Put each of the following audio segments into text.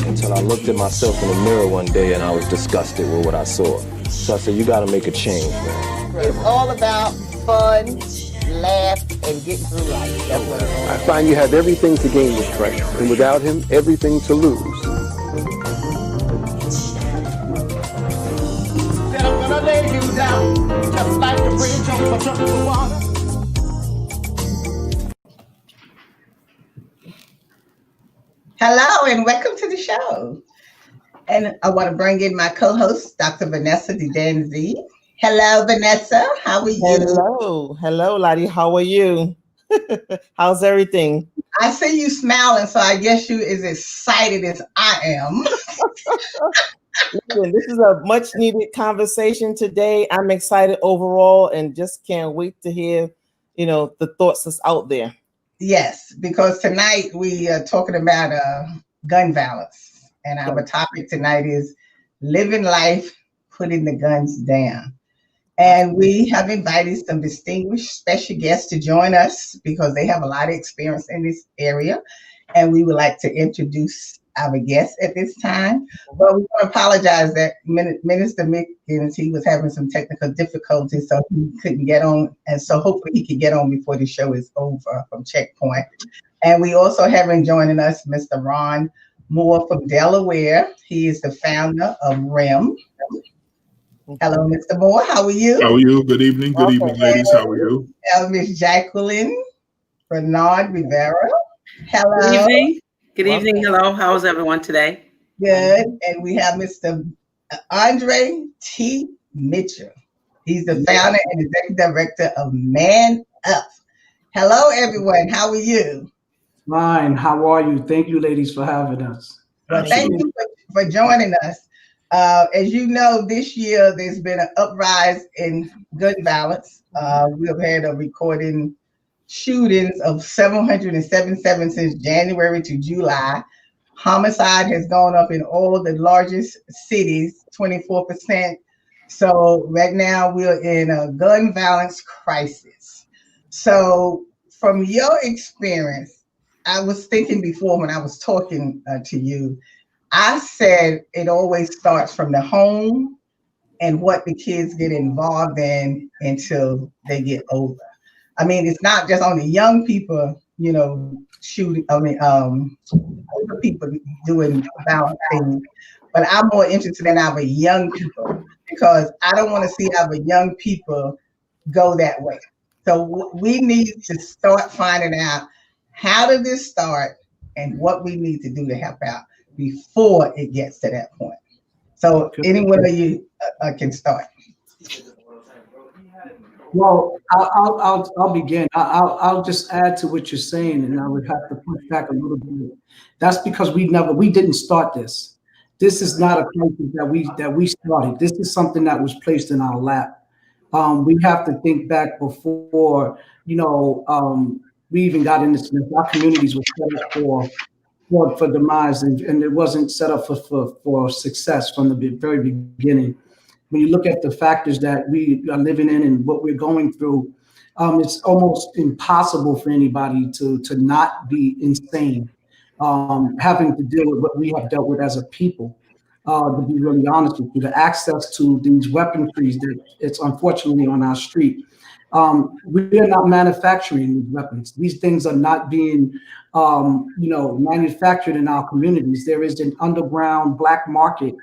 Until I looked at myself in the mirror one day and I was disgusted with what I saw. So I said, you gotta make a change, man. It's all about fun, laugh, and getting through life. That's what it's all about. I find you have everything to gain with Frank, and without him, everything to lose. Said I'm gonna lay you down, just like a bridge over troubled water. Hello and welcome to the show. And I want to bring in my co-host, Dr. Vanessa de Danzine. Hello, Vanessa. How are you? Hello, Lottie. How are you? How's everything? I see you smiling, so I guess you as excited as I am. Listen, this is a much needed conversation today. I'm excited overall and just can't wait to hear, the thoughts that's out there. Yes, because tonight we are talking about gun violence. And our topic tonight is living life, putting the guns down. And we have invited some distinguished special guests to join us because they have a lot of experience in this area. And we would like to introduce our guests at this time. But we want to apologize that Minister Mickens, he was having some technical difficulties, so he couldn't get on. And so hopefully he can get on before the show is over from Checkpoint. And we also have joining us Mr. Ron Moore from Delaware. He is the founder of REM. Hello, Mr. Moore. How are you? How are you? Good evening. Good evening, ladies. How are you? Miss Jacqueline Renaud-Rivera. Hello. Good evening. Good evening. Hello. How is everyone today? Good. And we have Mr. Andre T. Mitchell. He's the founder and executive director of Man Up. Hello, everyone. How are you? Fine. How are you? Thank you, ladies, for having us. Well, thank you for joining us. As you know, this year there's been an uprise in gun violence. We've had a recording shootings of 777 since January to July. Homicide has gone up in all the largest cities, 24%. So right now we're in a gun violence crisis. So from your experience, I was thinking before when I was talking to you, I said it always starts from the home and what the kids get involved in until they get older. I mean, it's not just only young people, shooting. Older people doing violent things, but I'm more interested in our young people because I don't want to see our young people go that way. So we need to start finding out how did this start and what we need to do to help out before it gets to that point. So any one of you can start. Well, I'll begin. I'll just add to what you're saying, and I would have to push back a little bit. That's because we didn't start this. This is not a crisis that we started. This is something that was placed in our lap. We have to think back before, we even got into this. Our communities were set up for demise, and it wasn't set up for success from the very beginning. When you look at the factors that we are living in and what we're going through, it's almost impossible for anybody to not be insane, having to deal with what we have dealt with as a people. To be really honest with you, the access to these weaponries that it's unfortunately on our street. We are not manufacturing these weapons. These things are not being, manufactured in our communities. There is an underground black market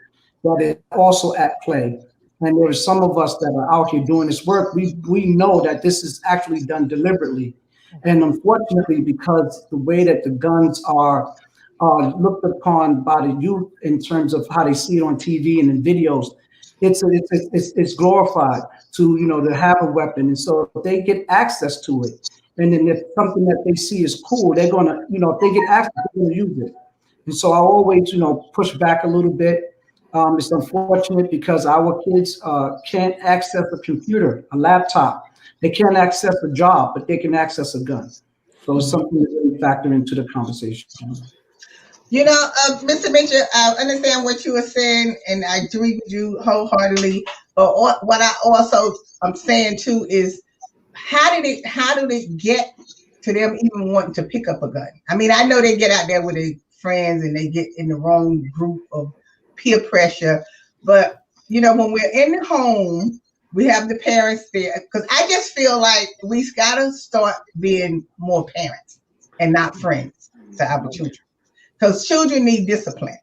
that is also at play. And there are some of us that are out here doing this work. We know that this is actually done deliberately. And unfortunately, because the way that the guns are looked upon by the youth in terms of how they see it on TV and in videos, it's glorified to have a weapon. And so if they get access to it, and then if something that they see is cool, they're gonna, if they get access, they're gonna use it. And so I always, push back a little bit. It's unfortunate because our kids can't access a computer, a laptop. They can't access a job, but they can access a gun. So it's something to really factor into the conversation. Mr. Mitchell, I understand what you were saying, and I agree with you wholeheartedly. But what I'm saying too is, how did it get to them even wanting to pick up a gun? I mean, I know they get out there with their friends and they get in the wrong group of peer pressure, but when we're in the home, we have the parents there, because I just feel like we gotta start being more parents and not friends to our children. Because children need discipline.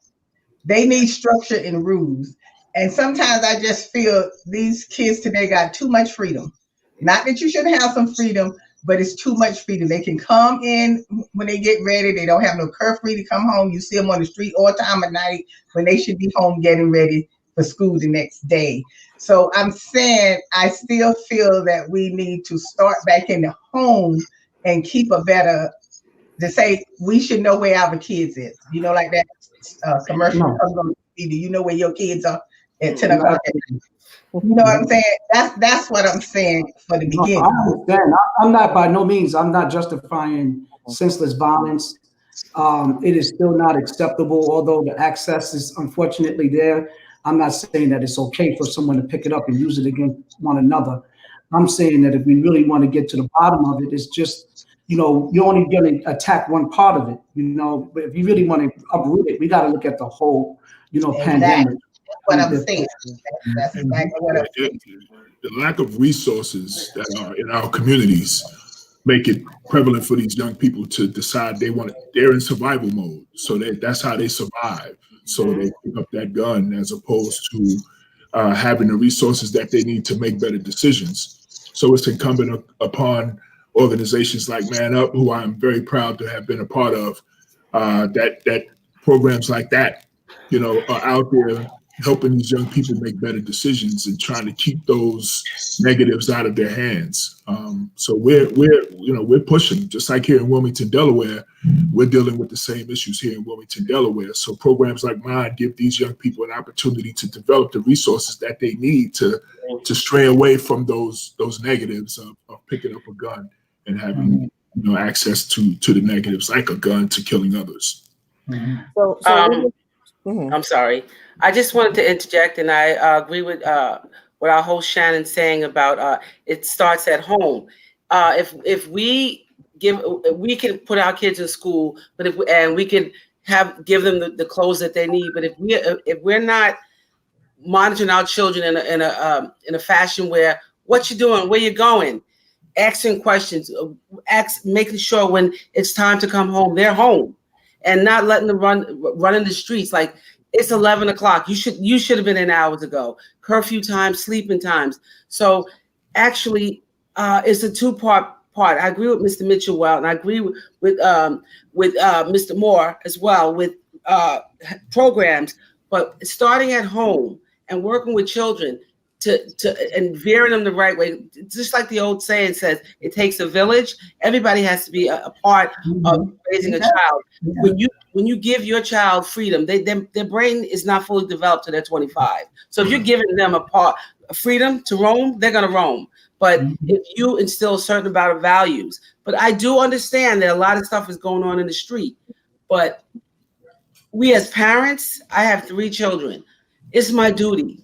They need structure and rules. And sometimes I just feel these kids today got too much freedom. Not that you shouldn't have some freedom, but it's too much freedom. They can come in when they get ready. They don't have no curfew to come home. You see them on the street all time of night when they should be home getting ready for school the next day. So I'm saying I still feel that we need to start back in the home and keep a better, to say we should know where our kids is. Like that commercial comes on TV. Do you know where your kids are at 10 o'clock? You know what I'm saying? That's what I'm saying for the beginning. I understand. I'm not, by no means, I'm not justifying senseless violence. It is still not acceptable, although the access is unfortunately there. I'm not saying that it's okay for someone to pick it up and use it against one another. I'm saying that if we really want to get to the bottom of it, it's just, you're only going to attack one part of it, but if you really want to uproot it, we got to look at the whole, pandemic. That's what I'm saying. That's exactly what I'm saying. The lack of resources that are in our communities make it prevalent for these young people to decide they're in survival mode. So that's how they survive. So they pick up that gun as opposed to having the resources that they need to make better decisions. So it's incumbent upon organizations like Man Up, who I'm very proud to have been a part of, that programs like that, are out there helping these young people make better decisions and trying to keep those negatives out of their hands. So we're pushing, just like here in Wilmington, Delaware, we're dealing with the same issues here in Wilmington, Delaware. So programs like mine give these young people an opportunity to develop the resources that they need to stray away from those negatives of picking up a gun and having access to the negatives like a gun to killing others. I'm sorry. I just wanted to interject, and I agree with what our host Shannon saying about it starts at home. If we can put our kids in school, but we can give them the clothes that they need. But if we're not monitoring our children in a fashion where what you doing, where you going, asking questions, making sure when it's time to come home, they're home, and not letting them run in the streets like. It's 11 o'clock. You should have been in hours ago. Curfew times, sleeping times. So actually, it's a two-part. I agree with Mr. Mitchell well, and I agree with Mr. Moore as well with programs. But starting at home and working with children and veering them the right way, just like the old saying says, it takes a village. Everybody has to be a part of raising a child. When you give your child freedom, their brain is not fully developed till they're 25. So if you're giving them a freedom to roam, they're going to roam. But if you instill a certain amount of values, but I do understand that a lot of stuff is going on in the street. But we as parents, I have 3 children. It's my duty.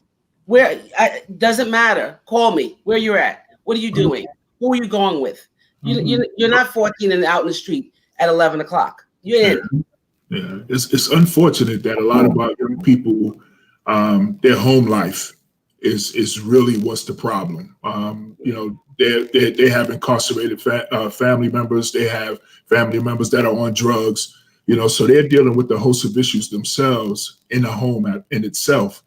Doesn't matter. Call me where you're at. What are you doing? Who are you going with? You're not 14 and out in the street at 11 o'clock. You're in. Yeah, it's unfortunate that a lot of our young people, their home life is really what's the problem. They have incarcerated family members. They have family members that are on drugs. So they're dealing with a host of issues themselves in the home in itself.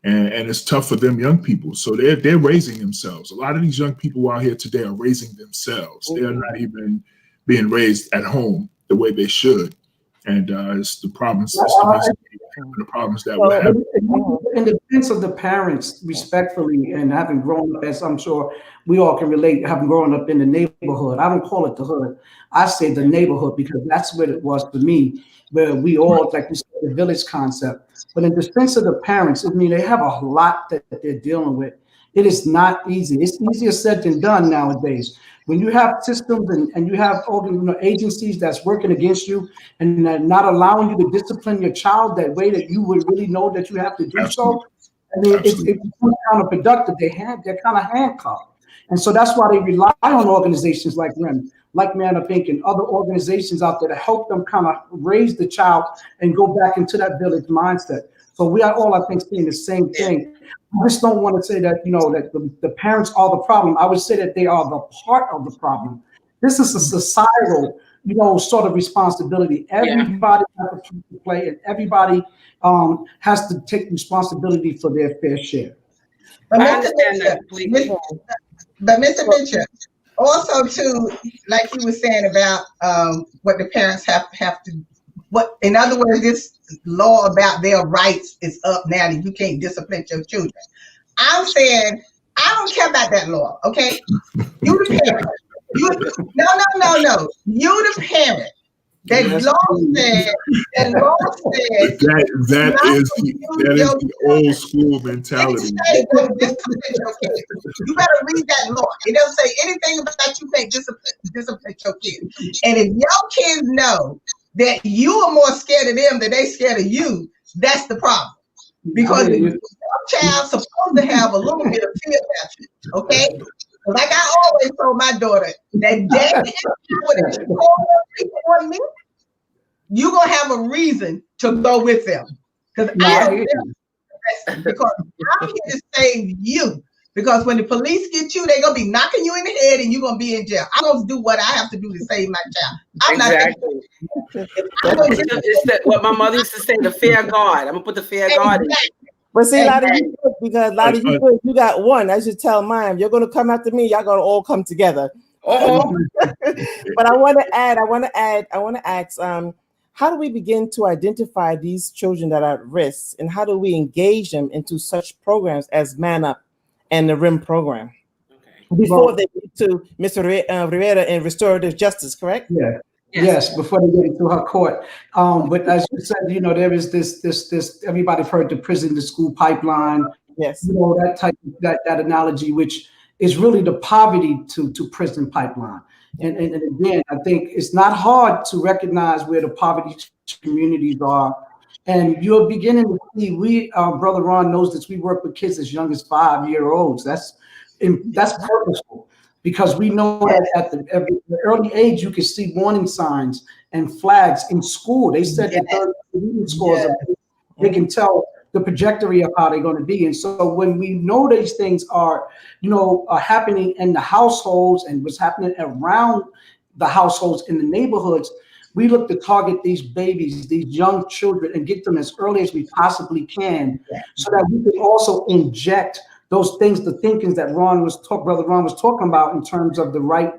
And it's tough for them young people. So they're raising themselves. A lot of these young people out here today are raising themselves. They're not even being raised at home the way they should. And it's the problem system the problems that we're having. In the defense of the parents, respectfully, and having grown up, as I'm sure we all can relate, having grown up in the neighborhood, I don't call it the hood, I say the neighborhood, because that's what it was for me, where we all, like you said, the village concept. But in defense of the parents, I mean, they have a lot that they're dealing with. It is not easy. It's easier said than done nowadays. When you have systems and you have agencies that's working against you and not allowing you to discipline your child that way that you would really know that you have to do so, I mean, it's counterproductive. They're kind of handcuffed. And so that's why they rely on organizations like REM, like Man Up Inc., and other organizations out there to help them kind of raise the child and go back into that village mindset. So we are all, I think, saying the same thing. I just don't want to say that, that the parents are the problem. I would say that they are the part of the problem. This is a societal, sort of responsibility. Everybody has to play, and everybody has to take responsibility for their fair share. But Mr. Mitchell, also too, like you were saying about what the parents have to. What, in other words, this law about their rights is up now that you can't discipline your children. I'm saying I don't care about that law. Okay, you the parent. No. You the parent. That law said. That is the old school mentality. You better read that law. It doesn't say anything about you can't discipline your kids. And if your kids know that you are more scared of them than they scared of you, that's the problem. Because your child's supposed to have a little bit of fear about you, okay? Like I always told my daughter, that day if you call me, you're going to have a reason to go with them. Because I'm here to save you. Because when the police get you, they're going to be knocking you in the head and you're going to be in jail. I'm going to do what I have to do to save my child. It's what my mother used to say, the fair guard. I'm going to put the fair guard in. But see, Lottie, you got one. I should tell mine. You're going to come after me. Y'all going to all come together. But I want to ask, how do we begin to identify these children that are at risk, and how do we engage them into such programs as Man Up and the RIM program before they get to Mr. Rivera and restorative justice, correct? Yeah. Yes, before they get into her court. But as you said, there is this. Everybody's heard the prison to school pipeline. Yes. That analogy, which is really the poverty to prison pipeline. And again, I think it's not hard to recognize where the poverty communities are. And you're beginning to see, Brother Ron knows this, we work with kids as young as 5-year-olds. That's purposeful, because we know that at the early age, you can see warning signs and flags in school. They said that the reading scores, they can tell the trajectory of how they're going to be. And so when we know these things are happening in the households and what's happening around the households in the neighborhoods, we look to target these babies, these young children, and get them as early as we possibly can, so that we can also inject those things, the thinkings that Brother Ron was talking about in terms of the right,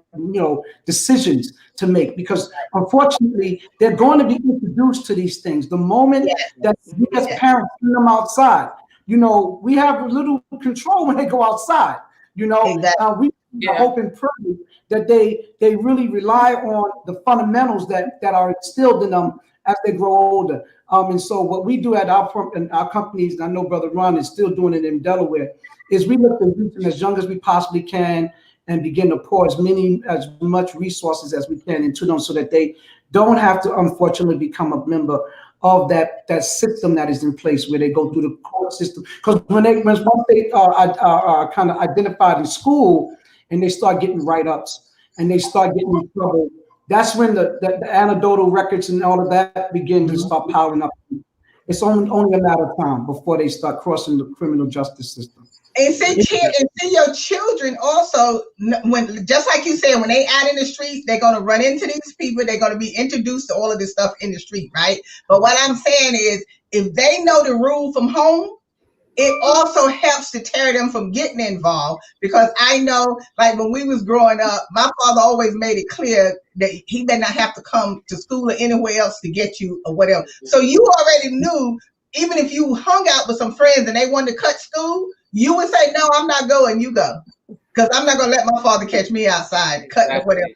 decisions to make. Because unfortunately, they're going to be introduced to these things. The moment that we as parents send them outside, we have a little control when they go outside. We hope and pray that they really rely on the fundamentals that are instilled in them as they grow older. And so what we do at our companies, and I know Brother Ron is still doing it in Delaware, is we look to reach them as young as we possibly can and begin to pour as much resources as we can into them, so that they don't have to, unfortunately, become a member of that system that is in place, where they go through the court system. Because once they are kind of identified in school and they start getting write-ups and they start getting in trouble, that's when the anecdotal records and all of that begin to start piling up. It's only a matter of time before they start crossing the criminal justice system. And see your children also, when just like you said, when they out in the street, they're going to run into these people. They're going to be introduced to all of this stuff in the street, right? But what I'm saying is, if they know the rule from home, it also helps to tear them from getting involved. Because I know, like when we was growing up, my father always made it clear that he did not have to come to school or anywhere else to get you or whatever. So you already knew even if you hung out with some friends and they wanted to cut school, you would say, no, I'm not going, you go. Because I'm not going to let my father catch me outside cutting or whatever.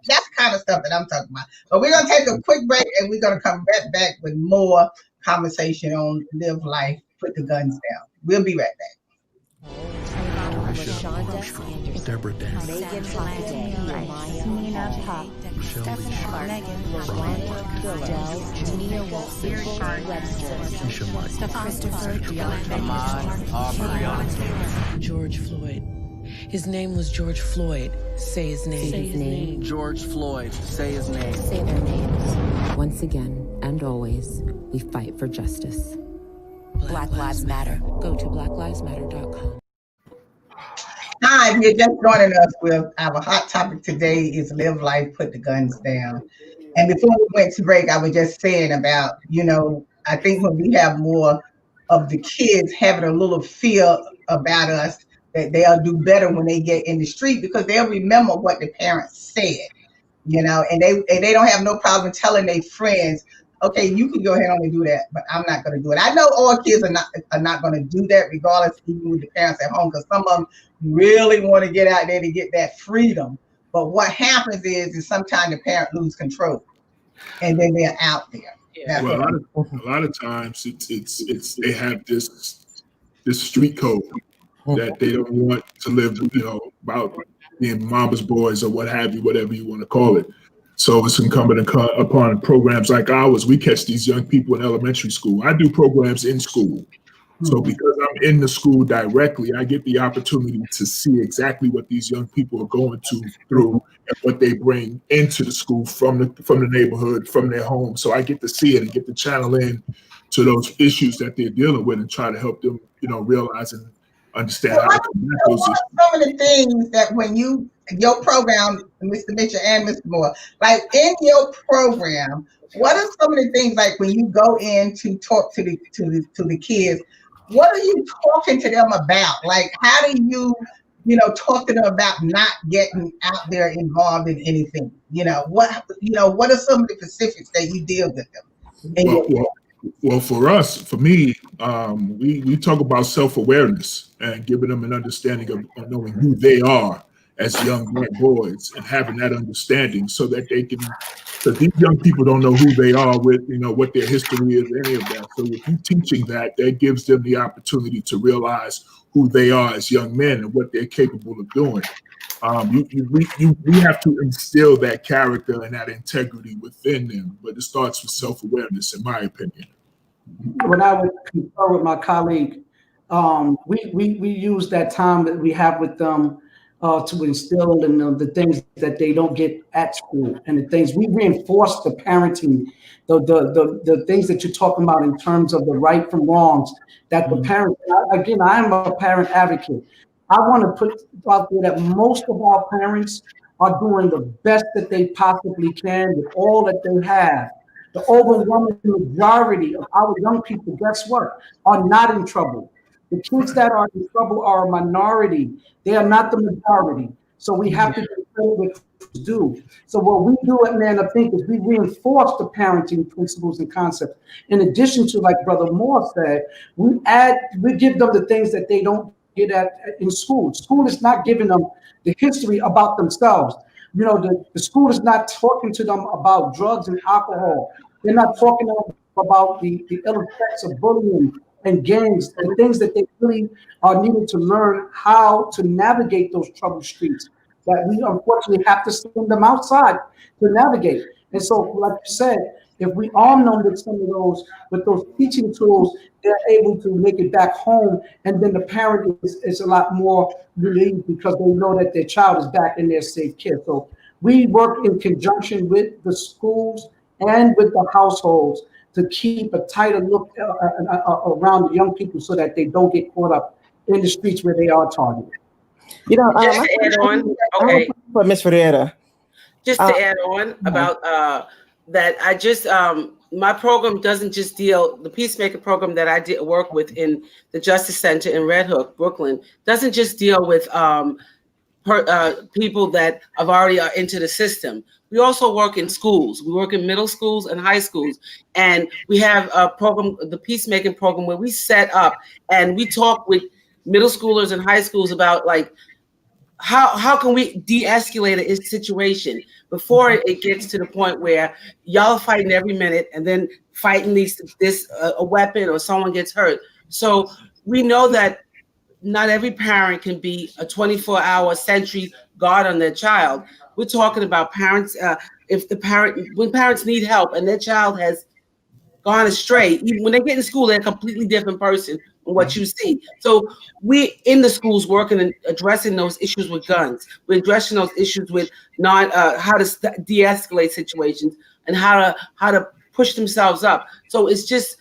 That's kind of stuff that I'm talking about. But we're going to take a quick break and we're going to come right back with more conversation on Live Life, Put the Guns Down. We'll be right back. Deborah Dan, Megan Holiday, Nina Pop, Stephanie Clark, Nia Wilson, Webster, Christopher George Floyd. His name was George Floyd. Say his name. Say his name. George Floyd. Say his name. Say their names. Once again and always, we fight for justice. Black Lives Matter. Go to blacklivesmatter.com. Hi, if you're just joining us, our hot topic today is Live Life, Put the Guns Down. And before we went to break, I was just saying about, I think when we have more of the kids having a little fear about us, that they'll do better when they get in the street because they'll remember what the parents said, and they don't have no problem telling their friends, okay, you can go ahead and do that, but I'm not going to do it. I know all kids are not going to do that, regardless, even with the parents at home, because some of them really want to get out there to get that freedom. But what happens is sometimes the parent lose control, and then they're out there. Yeah. Well, a lot of times it's they have this street code that they don't want to live, about being mama's boys or what have you, whatever you want to call it. So it's incumbent upon programs like ours. We catch these young people in elementary school. I do programs in school. So because I'm in the school directly, I get the opportunity to see exactly what these young people are going through and what they bring into the school from the neighborhood, from their home. So I get to see it and get to channel in to those issues that they're dealing with and try to help them, realize and understand how to combat those issues. Some of the things that when your program, Mr. Mitchell and Mr. Moore, like in your program, what are some of the things like when you go in to talk to the kids? What are you talking to them about? Like, how do you, talk to them about not getting out there involved in anything? What are some of the specifics that you deal with them? Well, for me, we talk about self-awareness and giving them an understanding of knowing who they are as young black boys and having that understanding so that they can, because these young people don't know who they are with, what their history is, any of that. So if you're teaching that gives them the opportunity to realize who they are as young men and what they're capable of doing. We have to instill that character and that integrity within them, but it starts with self-awareness, in my opinion. When I would confer with my colleague, we use that time that we have with them to instill in them the things that they don't get at school, and the things we reinforce the parenting, the things that you're talking about in terms of the right from wrongs. That the parents, again, I am a parent advocate. I want to put out there that most of our parents are doing the best that they possibly can with all that they have. The overwhelming majority of our young people, guess what, are not in trouble. The kids that are in trouble are a minority. They are not the majority. So we have to do what we do. So what we do at Man of Think is we reinforce the parenting principles and concepts. In addition to, like Brother Moore said, we give them the things that they don't get at in school. School is not giving them the history about themselves. The school is not talking to them about drugs and alcohol. They're not talking about the ill effects of bullying and gangs and things that they really are needed to learn how to navigate those troubled streets that we unfortunately have to send them outside to navigate. And so, like you said, if we arm them with some of those, with those teaching tools, they're able to make it back home. And then the parent is a lot more relieved because they know that their child is back in their safe care. So we work in conjunction with the schools and with the households to keep a tighter look around the young people so that they don't get caught up in the streets where they are targeted. Just to add on, okay. For Ms. Ferreira. Just to add on about that, I just my program doesn't just deal, the Peacemaker program that I work with in the Justice Center in Red Hook, Brooklyn, doesn't just deal with people that have already are into the system. we also work in schools. We work in middle schools and high schools. And we have a program, the peacemaking program, where we set up and we talk with middle schoolers and high schools about like, how can we de-escalate a situation before it gets to the point where y'all are fighting every minute and then fighting this a weapon or someone gets hurt. So we know that not every parent can be a 24-hour sentry guard on their child. We're talking about parents. When parents need help and their child has gone astray, even when they get in school, they're a completely different person from what you see. So we in the schools working and addressing those issues with guns. We're addressing those issues with how to de-escalate situations and how to push themselves up. So it's just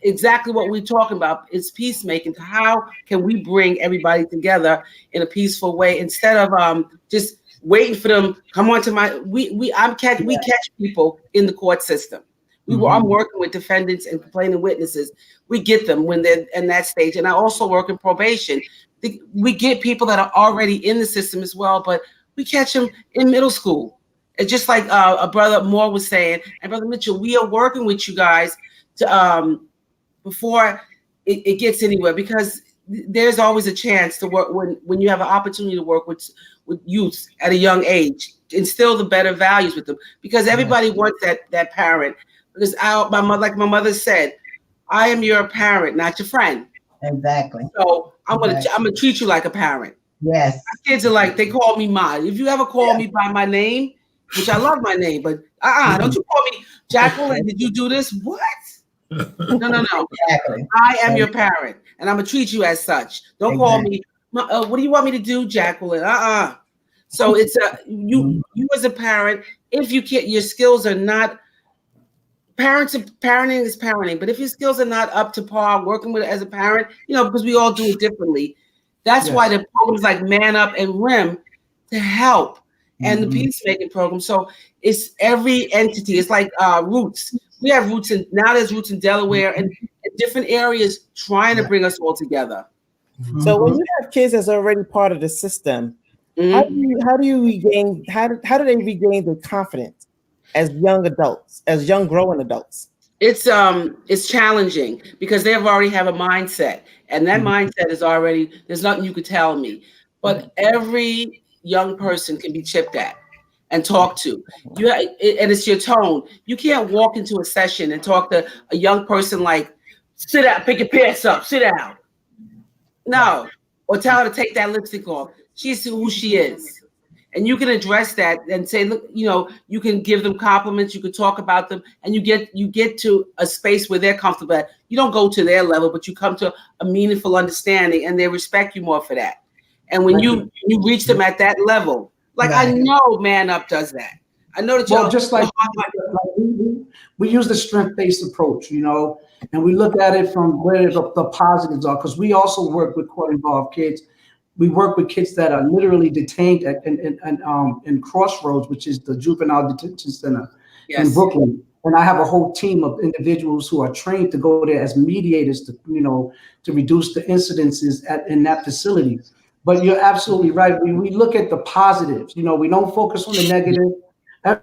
exactly what we're talking about. It's peacemaking. How can we bring everybody together in a peaceful way instead of just waiting for them? Come on to we catch people in the court system. I'm working with defendants and complaining witnesses. We get them when they're in that stage. And I also work in probation. We get people that are already in the system as well, but we catch them in middle school. It's just like a brother Moore was saying, and Brother Mitchell, we are working with you guys to before it gets anywhere, because there's always a chance to work when you have an opportunity to work with youth at a young age, instill the better values with them, because everybody wants that parent. Because my mother said, I am your parent, not your friend. Exactly. So I'm gonna treat you like a parent. Yes. My kids are like, they call me Ma. If you ever call me by my name, which I love my name, but don't you call me Jacqueline? Did you do this? What? No. Exactly. I am your parent, and I'm gonna treat you as such. Don't call me. What do you want me to do, Jacqueline? So it's you as a parent. If you can't, your skills are not. Parenting is parenting, but if your skills are not up to par, working with it as a parent, because we all do it differently. That's why the programs like Man Up and RIM to help, and the peacemaking program. So it's every entity. It's like Roots. We have Roots now there's Roots in Delaware and in different areas trying to bring us all together. So when you have kids that's already part of the system, how do they regain their confidence as young adults, as young growing adults? It's challenging because they already have a mindset, and that mindset is already, there's nothing you could tell me. But every young person can be chipped at and talked to. And it's your tone. You can't walk into a session and talk to a young person like, sit down, pick your pants up, sit down. No. Or tell her to take that lipstick off. She's who she is. And you can address that and say, look, you can give them compliments, you can talk about them, and you get to a space where they're comfortable at. You don't go to their level, but you come to a meaningful understanding, and they respect you more for that. And when you reach them at that level, like I know Man Up does that. I know that y'all just like we use the strength-based approach, and we look at it from where the positives are, because we also work with court-involved kids. We work with kids that are literally detained in Crossroads, which is the juvenile detention center in Brooklyn. And I have a whole team of individuals who are trained to go there as mediators to reduce the incidences in that facility. But you're absolutely right. We look at the positives. We don't focus on the negative.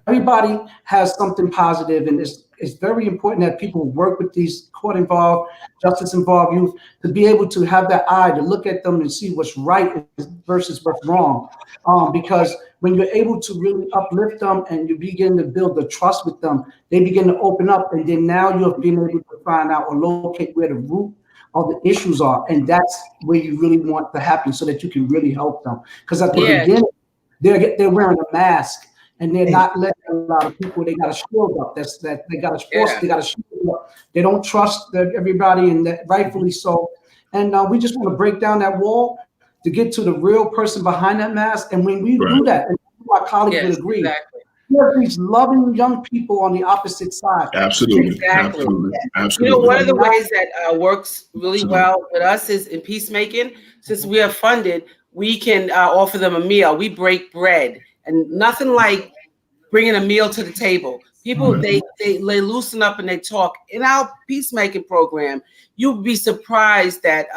Everybody has something positive, and it's very important that people work with these court-involved, justice-involved youth to be able to have that eye to look at them and see what's right versus what's wrong. Because when you're able to really uplift them and you begin to build the trust with them, they begin to open up, and then now you're being able to find out or locate where the root of the issues are, and that's where you really want to happen so that you can really help them. Because at the beginning, they're wearing a mask. And they're not letting a lot of people. They got to shield up. They got to force. They got to shield up. They don't trust everybody, and rightfully so. And we just want to break down that wall to get to the real person behind that mask. And when we do that, and my colleagues would agree, there are these loving young people on the opposite side. Absolutely. Exactly. Absolutely. One of the ways that works really well with us is in peacemaking. Since we are funded, we can offer them a meal. We break bread. And nothing like bringing a meal to the table. People, they loosen up and they talk. In our peacemaking program, you'll be surprised that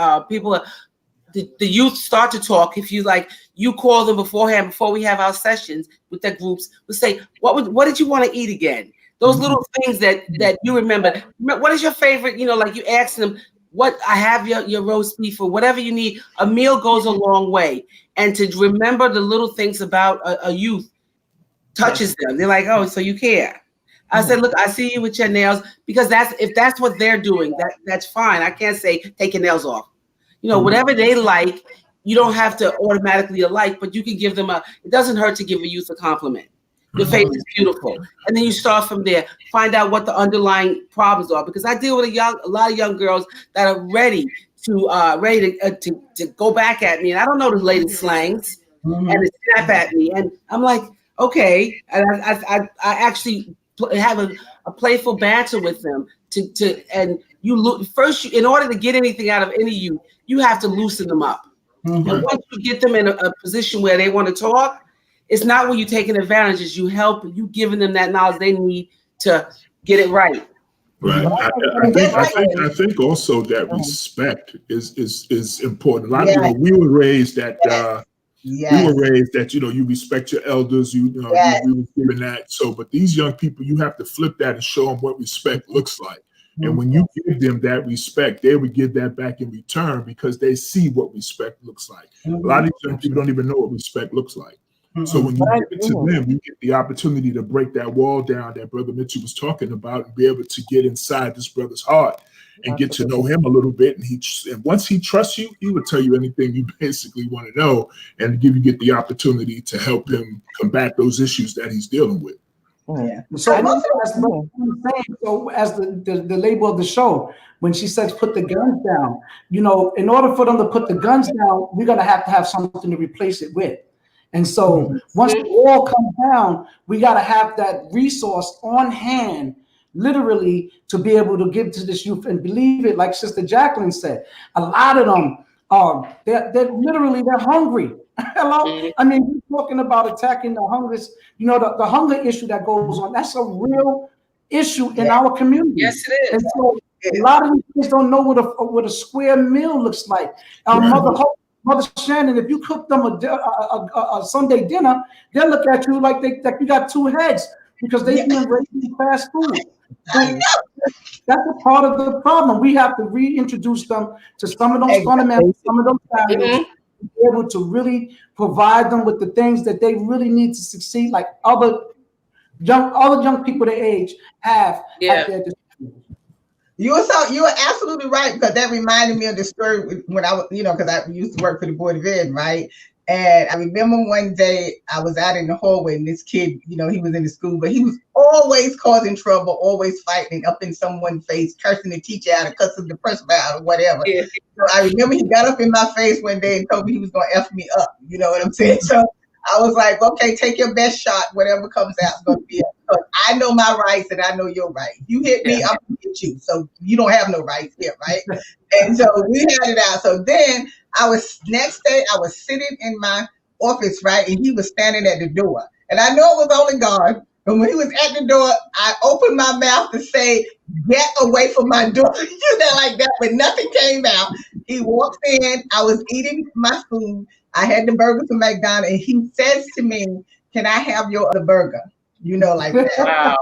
the youth start to talk. If you like, you call them beforehand, before we have our sessions with their groups, we say, what did you want to eat again? Those little things that you remember. What is your favorite? Like you ask them, what I have your roast beef or whatever you need. A meal goes a long way. And to remember the little things about a youth touches them. They're like, oh, so you care. I said, look, I see you with your nails, because if that's what they're doing, that's fine. I can't say take your nails off. Whatever they like, you don't have to automatically like, but you can give them it doesn't hurt to give a youth a compliment. Your face is beautiful. And then you start from there, find out what the underlying problems are, because I deal with a lot of young girls that are ready to go back at me. And I don't know the latest slangs and to snap at me. And I'm like, okay. And I actually have a playful banter with them and you look first, in order to get anything out of any youth, you have to loosen them up. And once you get them in a position where they want to talk, it's not when you're taking advantage, it's you giving them that knowledge they need to get it right. Right. I think also that respect is important. A lot of people, we were raised that you respect your elders, we were given that. So, but these young people, you have to flip that and show them what respect looks like. And when you give them that respect, they would give that back in return, because they see what respect looks like. A lot of these young people don't even know what respect looks like. So when you give it to them, you get the opportunity to break that wall down that Brother Mitchell was talking about, and be able to get inside this brother's heart and get to know him a little bit. And once he trusts you, he will tell you anything you basically want to know, and get the opportunity to help him combat those issues that he's dealing with. Yeah. So as the label of the show, when she says put the guns down, in order for them to put the guns down, we're gonna have to have something to replace it with. And so once the wall comes down, we gotta have that resource on hand, literally, to be able to give to this youth. And believe it, like Sister Jacqueline said, a lot of them they're hungry. Hello. I mean, we're talking about attacking the hunger, the hunger issue that goes on. That's a real issue in our community. Yes, it is. And so a lot of these kids don't know what a square meal looks like. Mother Shannon, if you cook them a Sunday dinner, they'll look at you like you got two heads, because they've been raised in fast food. That's a part of the problem. We have to reintroduce them to some of those fundamentals, some of those values, to be able to really provide them with the things that they really need to succeed, like other young people their age have at their disposal. You were absolutely right, because that reminded me of the story when I was, because I used to work for the Board of Ed, right? And I remember one day I was out in the hallway, and this kid, he was in the school, but he was always causing trouble, always fighting, up in someone's face, cursing the teacher out, or cussing the principal out, or whatever. Yeah. So I remember he got up in my face one day and told me he was going to F me up. You know what I'm saying? So I was like, okay, take your best shot. Whatever comes out is going to be it. So I know my rights and I know your rights. You hit me, I'm going to hit you. So you don't have no rights here, right? And so we had it out. So then next day I was sitting in my office, right? And he was standing at the door. And I know it was only God. But when he was at the door, I opened my mouth to say, get away from my door. Like that, but nothing came out. He walked in. I was eating my food. I had the burger from McDonald's, and he says to me, can I have your other burger? Like that. Wow.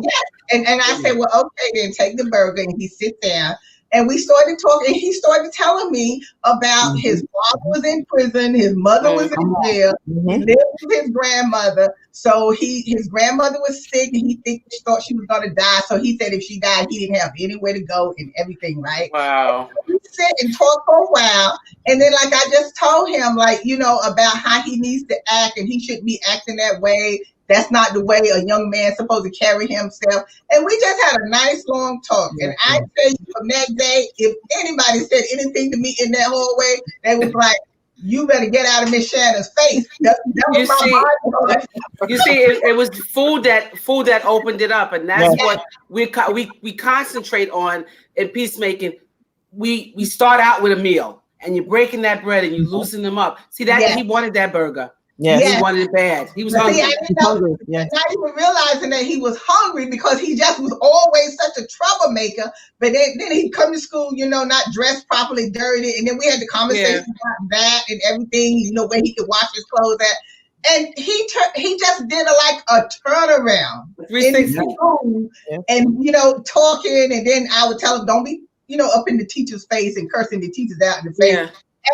Yeah. And I said, well, okay, then take the burger. And he sits down. And we started talking. He started telling me about his father was in prison, his mother was in jail, he lived with his grandmother. So his grandmother was sick, and he thought she was going to die. So he said if she died, he didn't have anywhere to go and everything, right? Wow. So we sit and talk for a while. And then, like, I just told him, about how he needs to act, and he shouldn't be acting that way. That's not the way a young man's supposed to carry himself. And we just had a nice long talk. And I tell you, from that day, if anybody said anything to me in that hallway, they was like, you better get out of Miss Shannon's face. That was you see, it was food that opened it up. And that's what we concentrate on in peacemaking. We start out with a meal, and you're breaking that bread and you loosen them up. See that he wanted that burger. Yes. He wanted it bad. He was But hungry. see, I didn't know, Yeah. not even realizing that he was hungry because he just was always such a troublemaker. But then he'd come to school, you know, not dressed properly, dirty. And then we had the conversation about that and everything, you know, where he could wash his clothes at. And he just did a turnaround in his school and, you know, talking. And then I would tell him, don't be, you know, up in the teacher's face and cursing the teachers out in the face. Yeah.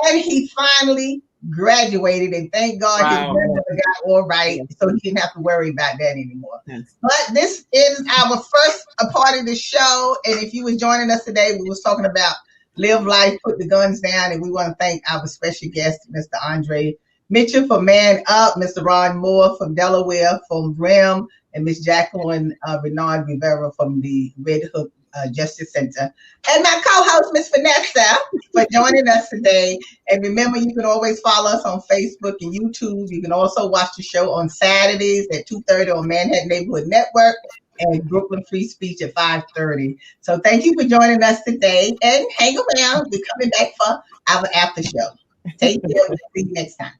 And he finally graduated, and thank God his grandmother got all right, so he didn't have to worry about that anymore. But this is our first part of the show, and if you was joining us today, we was talking about live life, put the guns down, and we want to thank our special guest, Mr. Andre Mitchell from Man Up, Mr. Ron Moore from Delaware, from REM, and Miss Jacqueline Renaud-Rivera from the Red Hook Justice Center, and my co-host, Miss Vanessa, for joining us today. And remember, you can always follow us on Facebook and YouTube. You can also watch the show on Saturdays at 2:30 on Manhattan Neighborhood Network and Brooklyn Free Speech at 5:30. So thank you for joining us today, and hang around. We're coming back for our after show. Take care. See you next time.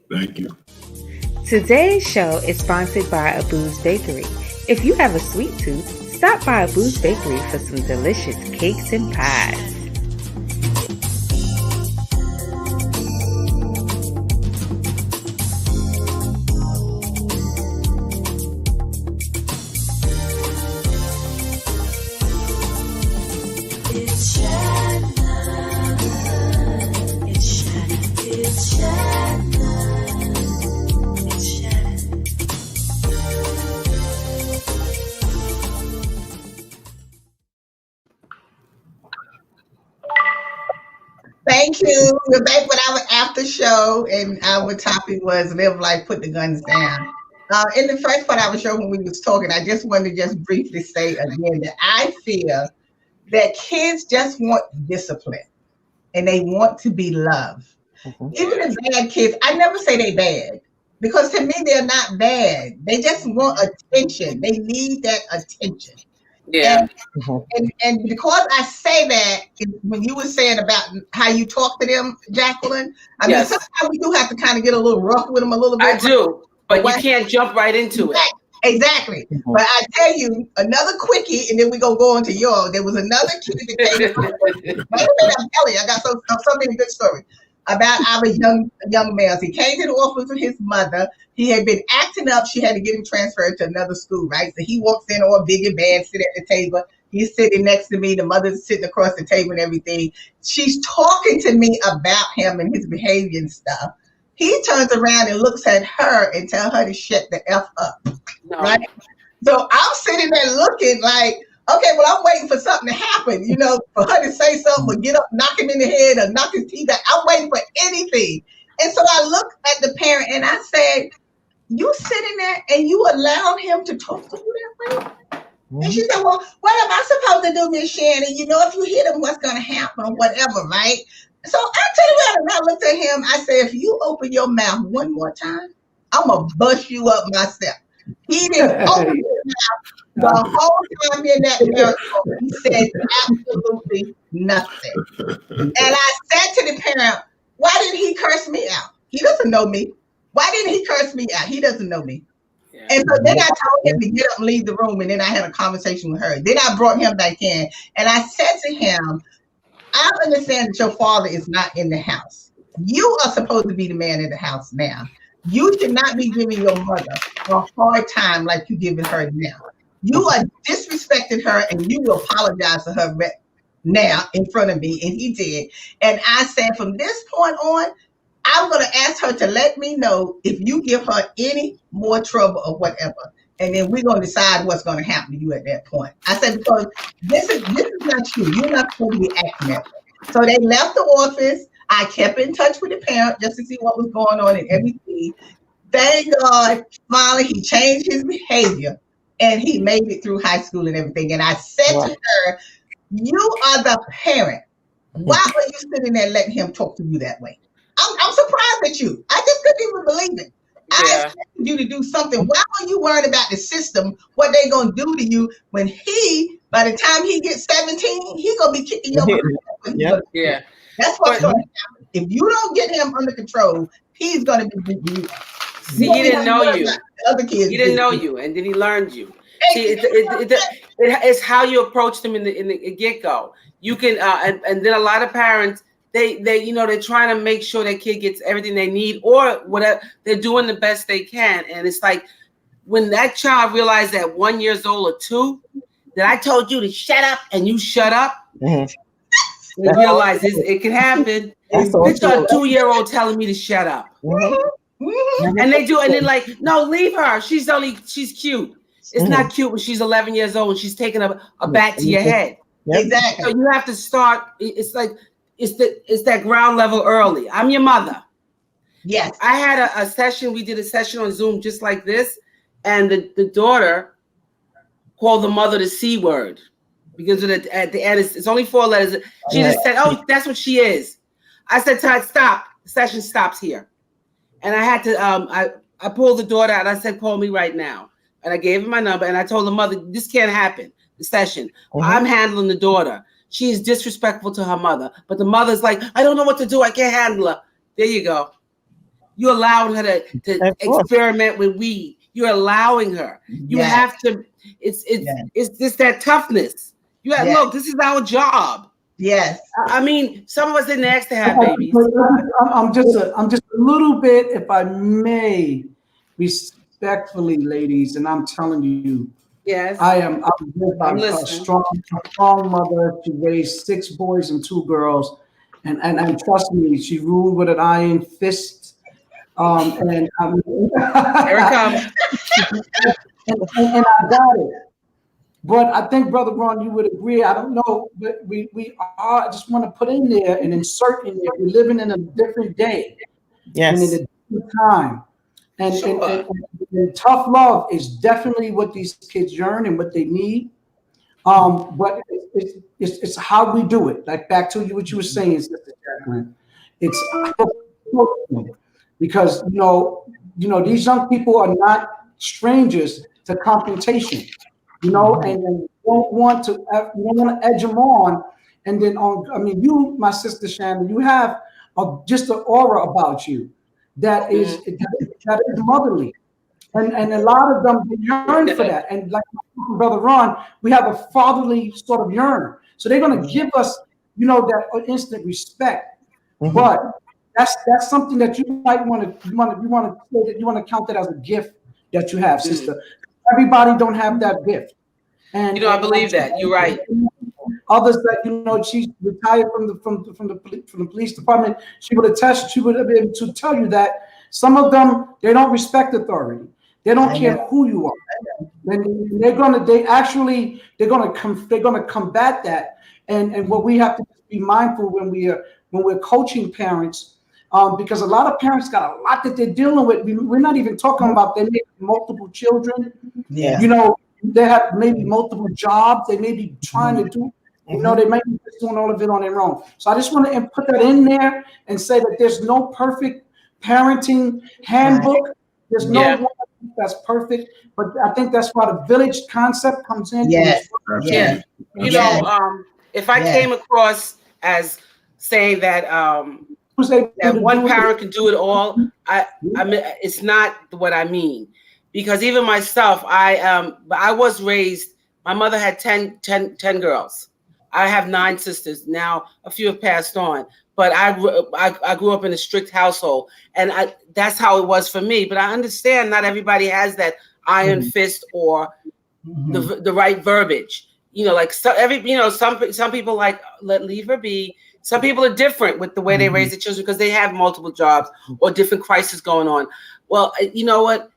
Thank you. Today's show is sponsored by Abu's Bakery. If you have a sweet tooth, stop by Abu's Bakery for some delicious cakes and pies. It's Shannon. It's Shannon. It's Shannon. It's Shannon. Thank you. We're back with our after show, and our topic was live life, put the guns down. In the first part of our show, when we was talking, I just wanted to just briefly say again that I feel that kids just want discipline, and they want to be loved. Even the bad kids, I never say they bad, because to me they're not bad. They just want attention. They need that attention. Yeah. And because I say that, when you were saying about how you talk to them, Jacqueline, I mean, sometimes we do have to kind of get a little rough with them a little bit. I do, but you can't jump right into it. Exactly. But I tell you, another quickie, and then we're going to go into yours. There was another kid that came in. Wait a minute, I'm telling you, I got so many good stories about our young males. He came to the office with his mother. He had been acting up. She had to get him transferred to another school, right? So he walks in all big and bad, sit at the table. He's sitting next to me. The mother's sitting across the table and everything. She's talking to me about him and his behavior and stuff. He turns around and looks at her and tells her to shut the F up, right? So I'm sitting there looking like, okay, well, I'm waiting for something to happen, you know, for her to say something or get up, knock him in the head or knock his teeth out. I'm waiting for anything. And so I looked at the parent and I said, you sitting there and you allow him to talk to you that way? And she said, well, what am I supposed to do, Miss Shannon? You know, if you hit him, what's going to happen or whatever, right? So I tell you what, and I looked at him, I said, if you open your mouth one more time, I'm going to bust you up myself. He didn't open his mouth the whole time in that miracle. He said absolutely nothing. And I said to the parent, why didn't he curse me out? He doesn't know me. Why didn't he curse me out? He doesn't know me. Yeah. And so then I told him to get up and leave the room, and then I had a conversation with her. Then I brought him back in, and I said to him, I understand that your father is not in the house. You are supposed to be the man in the house now. You should not be giving your mother a hard time like you're giving her now. You are disrespecting her, and you will apologize to her now in front of me, and he did. And I said, from this point on, I'm going to ask her to let me know if you give her any more trouble or whatever. And then we're going to decide what's going to happen to you at that point. I said, because this is not you. You're not supposed to be acting that way. So they left the office. I kept in touch with the parent just to see what was going on and everything. Thank God, finally he changed his behavior and he made it through high school and everything. And I said to her, you are the parent. Why are you sitting there letting him talk to you that way? I'm surprised at you. I just couldn't even believe it. I expected you to do something. Why are you worried about the system, what they're going to do to you when by the time he gets 17, he's going to be kicking your butt. Yeah. That's what's going to happen. If you don't get him under control, he's going to be you. See, he didn't know you. Other kids. He didn't know you, and then he learned you. See, it's how you approach them in the get go. You can, and then a lot of parents, they they're trying to make sure their kid gets everything they need or whatever. They're doing the best they can, and it's like when that child realized at 1 year old or 2 that I told you to shut up and you shut up. They realize it can happen. It's a 2-year-old telling me to shut up. And they do, and then like, no, leave her. She's cute. It's not cute when she's 11 years old and she's taking a bat to your head. Exactly. So you have to start. It's like it's that ground level early. I'm your mother. Yes. I had a session. We did a session on Zoom just like this, and the daughter called the mother the C word because at the end it's only 4 letters. She just said, "Oh, that's what she is." I said, "Todd, stop. The session stops here." And I had to, I pulled the daughter out. I said, "Call me right now." And I gave her my number. And I told the mother, "This can't happen, the session. I'm handling the daughter. She is disrespectful to her mother." But the mother's like, "I don't know what to do. I can't handle her." There you go. You allowed her to experiment with weed. You're allowing her. You have to, it's just that toughness. You have, look, this is our job. Yes. I mean, some of us didn't ask to have babies. I'm just a little bit, if I may, respectfully, ladies, and I'm telling you, yes, I'm a strong mother. She raised 6 boys and 2 girls, and trust me, she ruled with an iron fist. And here it comes. and I got it. But I think, Brother Ron, you would agree. I don't know, but we are. I just want to put in there and insert in there. We're living in a different day, and in a different time, and tough love is definitely what these kids yearn and what they need. But it's how we do it. Like back to what you were saying, Sister Jacqueline. It's because these young people are not strangers to confrontation. And you don't want to edge them on. And then you, my sister Shannon, you have just an aura about you that is motherly. And a lot of them yearn for that. And like Brother Ron, we have a fatherly sort of yearn. So they're going to give us, that instant respect. But that's something that you might want to count that as a gift that you have, sister. Everybody don't have that gift. And I believe that. You're right. Others that she's retired from the police department. She would attest. She would be able to tell you that some of them, they don't respect authority. They don't care who you are. They're gonna combat that. And what we have to be mindful when we're coaching parents. Because a lot of parents got a lot that they're dealing with. We're not even talking about they may have multiple children. Yeah. They have maybe multiple jobs. They may be trying to do, they might be doing all of it on their own. So I just want to put that in there and say that there's no perfect parenting handbook. There's no one that's perfect. But I think that's why the village concept comes in. Yes. Yeah. If I came across as saying that that one parent can do it all, I mean, it's not what I mean. Because even myself, I was raised, my mother had 10 girls. I have 9 sisters. Now, a few have passed on. But I grew up in a strict household. And that's how it was for me. But I understand not everybody has that iron fist or the right verbiage. Some people like, leave her be. Some people are different with the way they raise their children because they have multiple jobs or different crises going on. Well, you know what?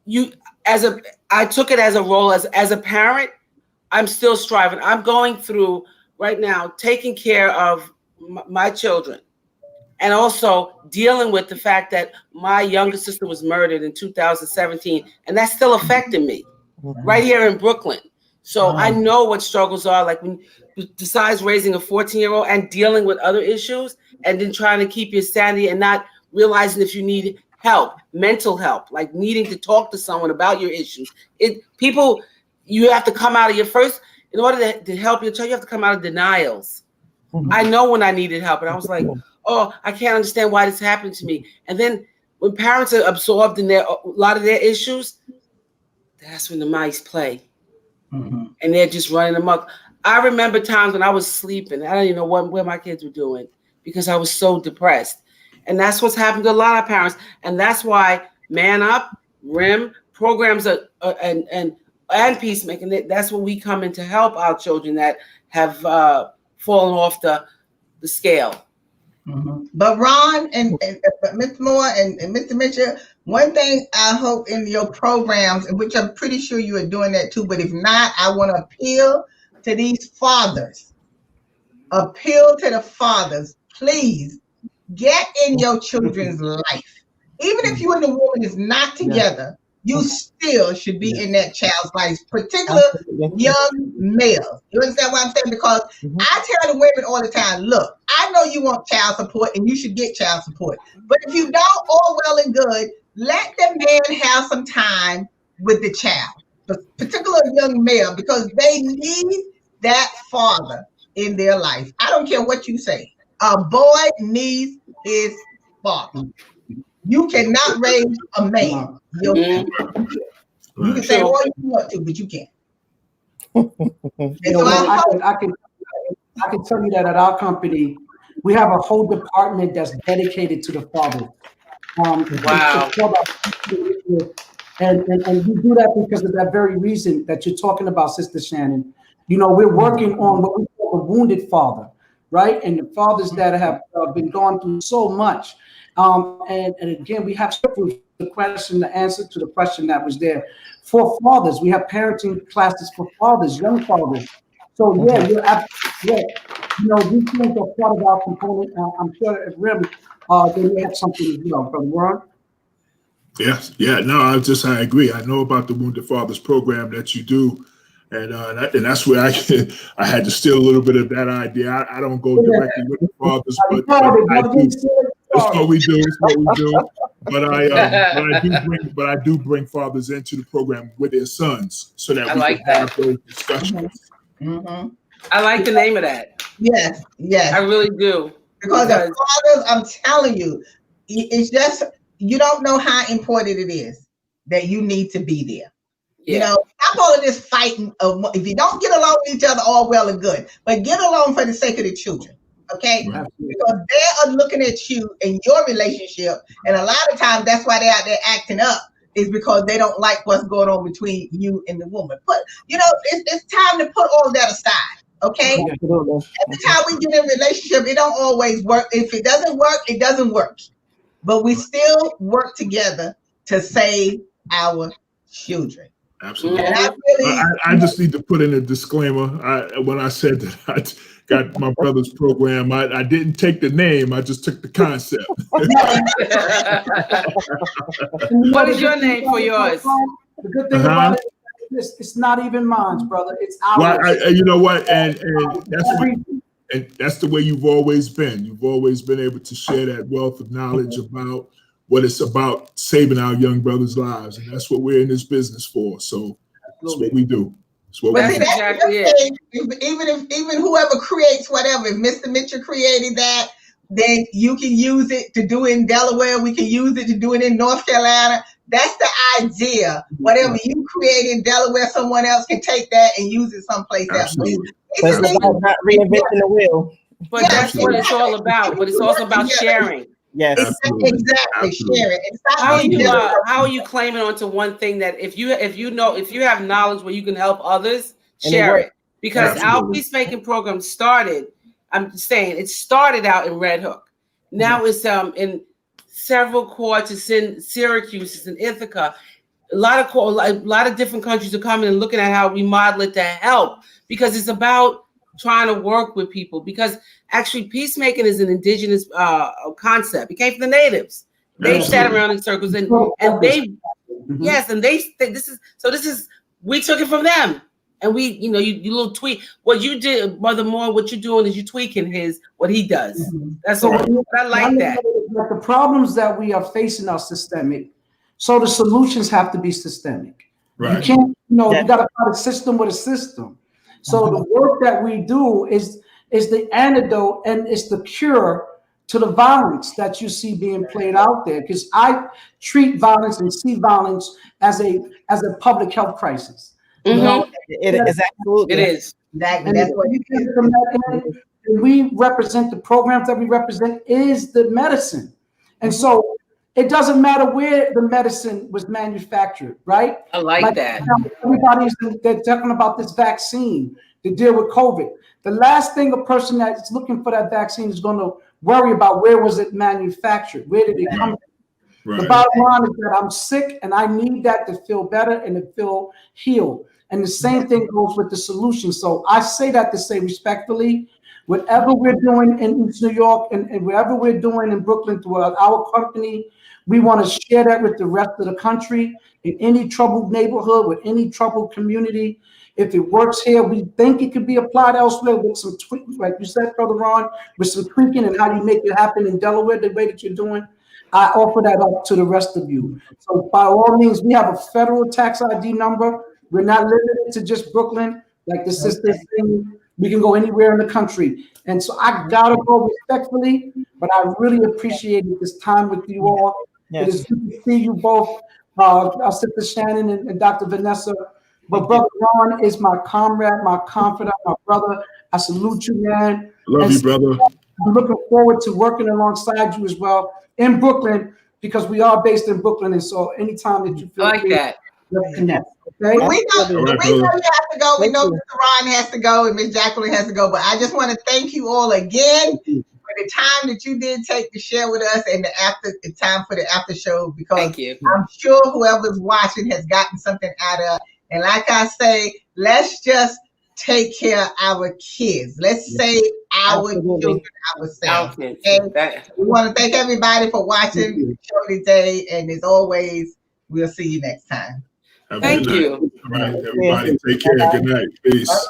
I took it as a role as a parent. I'm still striving. I'm going through right now, taking care of my children and also dealing with the fact that my younger sister was murdered in 2017. And that's still affecting me right here in Brooklyn. So I know what struggles are like when besides raising a 14-year-old and dealing with other issues and then trying to keep your sanity and not realizing if you need help, mental help, like needing to talk to someone about your issues. You have to come out of in order to help your child, you have to come out of denials. I know when I needed help, and I was like, oh, I can't understand why this happened to me. And then when parents are absorbed in a lot of their issues, that's when the mice play. And they're just running amok. I remember times when I was sleeping. I don't even know where my kids were doing because I was so depressed. And that's what's happened to a lot of parents. And that's why Man Up, RIM, programs are, and peacemaking, that's when we come in to help our children that have fallen off the scale. But Ron and Mr. Moore and Mr. Mitchell, one thing I hope in your programs, which I'm pretty sure you are doing that too, but if not, I want to appeal to these fathers. Appeal to the fathers. Please get in your children's life. Even if you and the woman is not together, you still should be in that child's life, particularly young males. You understand what I'm saying? Because I tell the women all the time, look, I know you want child support and you should get child support. But if you don't, all well and good, let the man have some time with the child, particularly young male, because they need that father in their life. I don't care what you say. A boy needs his father. You cannot raise a man. You can say all you want to, but you can't. I can tell you that at our company, we have a whole department that's dedicated to the father. Wow. And we do that because of that very reason that you're talking about, Sister Shannon. You know, we're working on what we call the wounded father, right? And the fathers that have been gone through so much. And again, we have the answer to the question that was there for fathers. We have parenting classes for fathers, young fathers. So yeah, you're absolutely right. You know, these things are part of our component. I'm sure at RIM, they may have something as well. Brother Warren? Yes, yeah, no, I agree. I know about the Wounded Fathers program that you do. And that's where I had to steal a little bit of that idea. I don't go directly with the fathers, but I do. That's what we do. It's what we do. But I do bring fathers into the program with their sons, so that we can have those discussions. I like the name of that. Yes, yes, I really do. Because the fathers, I'm telling you, it's just you don't know how important it is that you need to be there. You know, stop all of this fighting. If you don't get along with each other, all well and good, but get along for the sake of the children. Okay, because they are looking at you and your relationship, and a lot of times that's why they're out there acting up, is because they don't like what's going on between you and the woman. But you know, it's time to put all of that aside. Okay, every time we get in a relationship, it don't always work. If it doesn't work, it doesn't work. But we still work together to save our children. Absolutely. I just need to put in a disclaimer. When I said that I got my brother's program, I didn't take the name. I just took the concept. What is your name for yours? The good thing about it is it's not even mine, brother. It's ours. Well, you know what? And that's the way you've always been. You've always been able to share that wealth of knowledge about what it's about, saving our young brothers' lives, and that's what we're in this business for. So that's what we do. That's what we do. Exactly it. Even whoever creates whatever, if Mr. Mitchell created that, then you can use it to do it in Delaware. We can use it to do it in North Carolina. That's the idea. Whatever you create in Delaware, someone else can take that and use it someplace else. It's about not reinventing the wheel. But that's what it's all about. But it's also about sharing. Yes, exactly. Share it. How are you claiming onto one thing that if you have knowledge where you can help others, share it? Because our peacemaking program started. I'm saying it started out in Red Hook. Now it's in several courts. It's in Syracuse. It's in Ithaca. A lot of different countries are coming and looking at how we model it to help, because it's about trying to work with people, because actually peacemaking is an indigenous concept. It came from the natives. They sat around in circles and they this is we took it from them, and we you little tweak what you did, Brother Moore. What you're doing is you tweaking what he does. That's all. I like that. The problems that we are facing are systemic, so the solutions have to be systemic. Right. You can't you got to find a system with a system. So the work that we do is the antidote and it's the cure to the violence that you see being played out there, because I treat violence and see violence as a public health crisis. You know, it is absolutely. It is. Exactly. And That's what it is. we represent the programs that we represent is the medicine. And so it doesn't matter where the medicine was manufactured, right? I like that. They're talking about this vaccine to deal with COVID. The last thing a person that's looking for that vaccine is going to worry about, where was it manufactured? Where did it come from? Right. The bottom line is that I'm sick and I need that to feel better and to feel healed. And the same thing goes with the solution. So I say that to say respectfully, whatever we're doing in East New York and wherever we're doing in Brooklyn throughout our company, we want to share that with the rest of the country. In any troubled neighborhood, with any troubled community, if it works here, we think it could be applied elsewhere with some tweaking, like you said, Brother Ron, with some tweaking and how you make it happen in Delaware the way that you're doing. I offer that up to the rest of you. So by all means, we have a federal tax ID number. We're not limited to just Brooklyn, like the sister thing. We can go anywhere in the country. And so I gotta go respectfully, but I really appreciated this time with you all. It is good to see you both, our sister Shannon and Dr. Vanessa. But Brother Ron is my comrade, my confidant, my brother. I salute you, man. Love you, brother. I'm looking forward to working alongside you as well in Brooklyn, because we are based in Brooklyn. And so anytime that you feel like that, let's connect. Okay? We know you have to go. We know Mr. Ron has to go and Miss Jacqueline has to go. But I just want to thank you all again for the time that you did take to share with us and the time for the after show, because thank you. I'm sure whoever's watching has gotten something out of it. And like I say, let's just take care of our kids. Let's save our children ourselves. And we want to thank everybody for watching the show today. And as always, we'll see you next time. Thank you. All right, everybody, take care. Good night. Peace.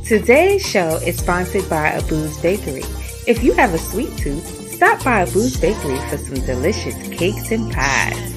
Today's show is sponsored by Abu's Bakery. If you have a sweet tooth, stop by Abu's Bakery for some delicious cakes and pies.